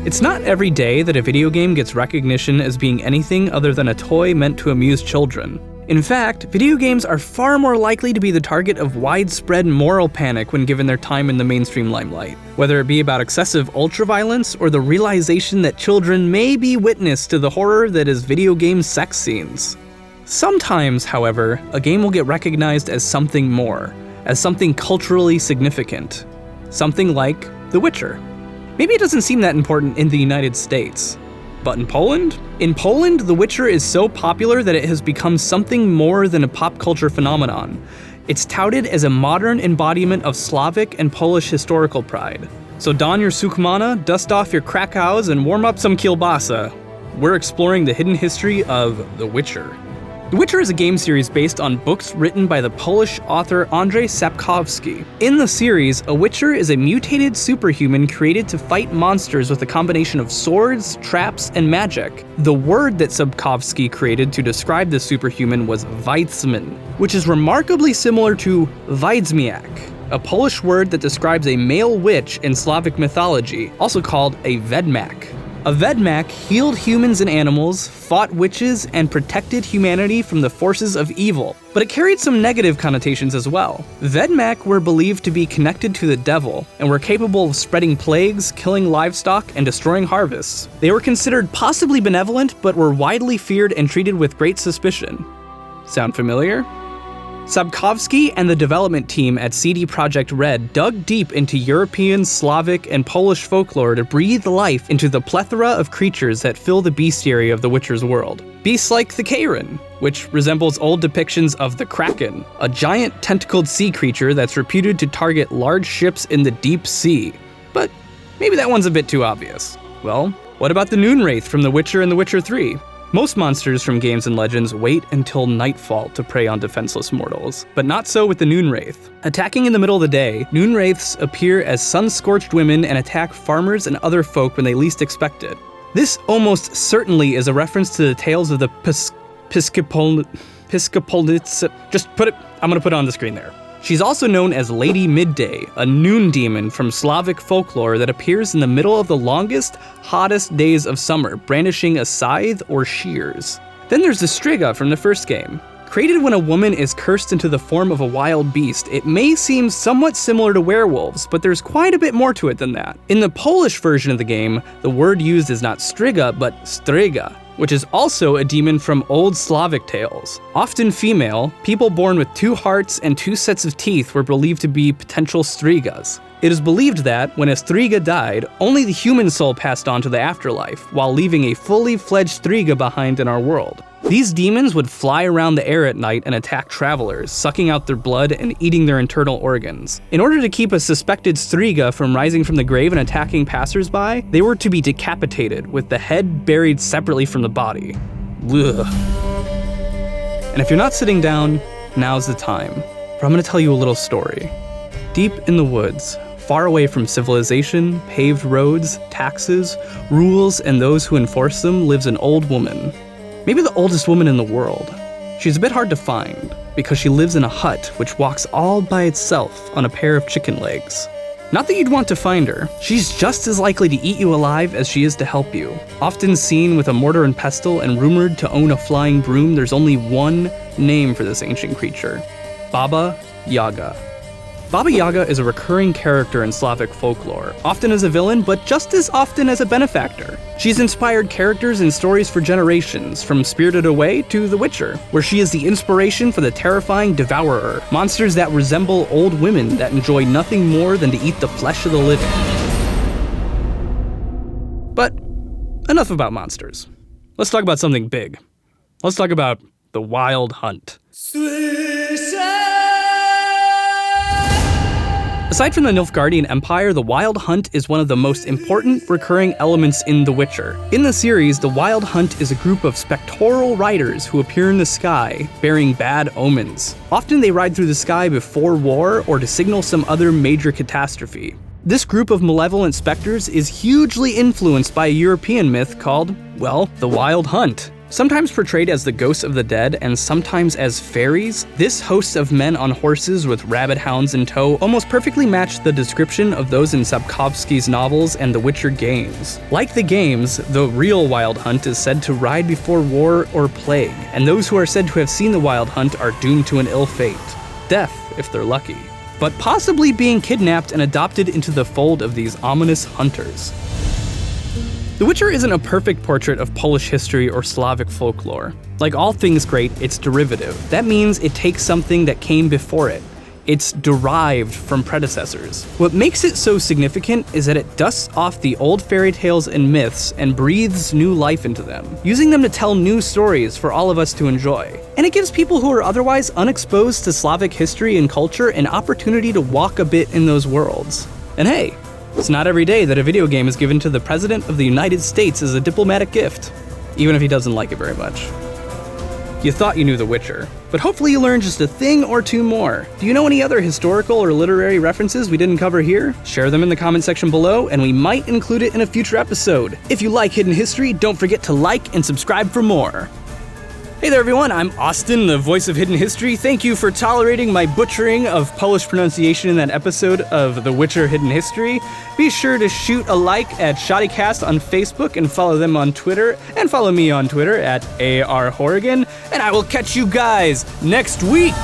It's not every day that a video game gets recognition as being anything other than a toy meant to amuse children. In fact, video games are far more likely to be the target of widespread moral panic when given their time in the mainstream limelight, whether it be about excessive ultraviolence or the realization that children may be witness to the horror that is video game sex scenes. Sometimes, however, a game will get recognized as something more, as something culturally significant. Something like The Witcher. Maybe it doesn't seem that important in the United States. But in Poland? In Poland, The Witcher is so popular that it has become something more than a pop culture phenomenon. It's touted as a modern embodiment of Slavic and Polish historical pride. So don your sukmana, dust off your krakows, and warm up some kielbasa. We're exploring the hidden history of The Witcher. The Witcher is a game series based on books written by the Polish author Andrzej Sapkowski. In the series, a Witcher is a mutated superhuman created to fight monsters with a combination of swords, traps, and magic. The word that Sapkowski created to describe the superhuman was Wiedźmin, which is remarkably similar to Wiedźmiak, a Polish word that describes a male witch in Slavic mythology, also called a Vedmak. A Vedmak healed humans and animals, fought witches, and protected humanity from the forces of evil. But it carried some negative connotations as well. Vedmak were believed to be connected to the devil, and were capable of spreading plagues, killing livestock, and destroying harvests. They were considered possibly benevolent, but were widely feared and treated with great suspicion. Sound familiar? Sapkowski and the development team at CD Projekt Red dug deep into European, Slavic, and Polish folklore to breathe life into the plethora of creatures that fill the bestiary of The Witcher's world. Beasts like the Karen, which resembles old depictions of the Kraken, a giant tentacled sea creature that's reputed to target large ships in the deep sea. But maybe that one's a bit too obvious. Well, what about the Noonwraith from The Witcher and The Witcher 3? Most monsters from games and legends wait until nightfall to prey on defenseless mortals, but not so with the Noonwraith. Attacking in the middle of the day, Noonwraiths appear as sun-scorched women and attack farmers and other folk when they least expect it. This almost certainly is a reference to the tales of the Piscopo. I'm gonna put it on the screen there. She's also known as Lady Midday, a noon demon from Slavic folklore that appears in the middle of the longest, hottest days of summer, brandishing a scythe or shears. Then there's the Striga from the first game. Created when a woman is cursed into the form of a wild beast, it may seem somewhat similar to werewolves, but there's quite a bit more to it than that. In the Polish version of the game, the word used is not Striga, but Stryga, which is also a demon from old Slavic tales. Often female, people born with 2 hearts and 2 sets of teeth were believed to be potential Strigas. It is believed that, when a Striga died, only the human soul passed on to the afterlife, while leaving a fully fledged Striga behind in our world. These demons would fly around the air at night and attack travelers, sucking out their blood and eating their internal organs. In order to keep a suspected Striga from rising from the grave and attacking passersby, they were to be decapitated, with the head buried separately from the body. Ugh. And if you're not sitting down, now's the time, for I'm gonna tell you a little story. Deep in the woods, far away from civilization, paved roads, taxes, rules, and those who enforce them, lives an old woman. Maybe the oldest woman in the world. She's a bit hard to find, because she lives in a hut which walks all by itself on a pair of chicken legs. Not that you'd want to find her. She's just as likely to eat you alive as she is to help you. Often seen with a mortar and pestle and rumored to own a flying broom, there's only one name for this ancient creature: Baba Yaga. Baba Yaga is a recurring character in Slavic folklore, often as a villain, but just as often as a benefactor. She's inspired characters and stories for generations, from Spirited Away to The Witcher, where she is the inspiration for the terrifying Devourer, monsters that resemble old women that enjoy nothing more than to eat the flesh of the living. But enough about monsters. Let's talk about something big. Let's talk about the Wild Hunt. Aside from the Nilfgaardian Empire, the Wild Hunt is one of the most important recurring elements in The Witcher. In the series, the Wild Hunt is a group of spectral riders who appear in the sky, bearing bad omens. Often they ride through the sky before war or to signal some other major catastrophe. This group of malevolent specters is hugely influenced by a European myth called, well, the Wild Hunt. Sometimes portrayed as the ghosts of the dead and sometimes as fairies, this host of men on horses with rabid hounds in tow almost perfectly matched the description of those in Sapkowski's novels and the Witcher games. Like the games, the real Wild Hunt is said to ride before war or plague, and those who are said to have seen the Wild Hunt are doomed to an ill fate. Death, if they're lucky. But possibly being kidnapped and adopted into the fold of these ominous hunters. The Witcher isn't a perfect portrait of Polish history or Slavic folklore. Like all things great, it's derivative. That means it takes something that came before it. It's derived from predecessors. What makes it so significant is that it dusts off the old fairy tales and myths and breathes new life into them, using them to tell new stories for all of us to enjoy. And it gives people who are otherwise unexposed to Slavic history and culture an opportunity to walk a bit in those worlds. And hey, it's not every day that a video game is given to the President of the United States as a diplomatic gift, even if he doesn't like it very much. You thought you knew The Witcher, but hopefully you learned just a thing or two more. Do you know any other historical or literary references we didn't cover here? Share them in the comment section below, and we might include it in a future episode. If you like Hidden History, don't forget to like and subscribe for more. Hey there everyone, I'm Austin, the voice of Hidden History. Thank you for tolerating my butchering of Polish pronunciation in that episode of The Witcher Hidden History. Be sure to shoot a like at ShoddyCast on Facebook and follow them on Twitter, and follow me on Twitter at ARHorrigan, and I will catch you guys next week!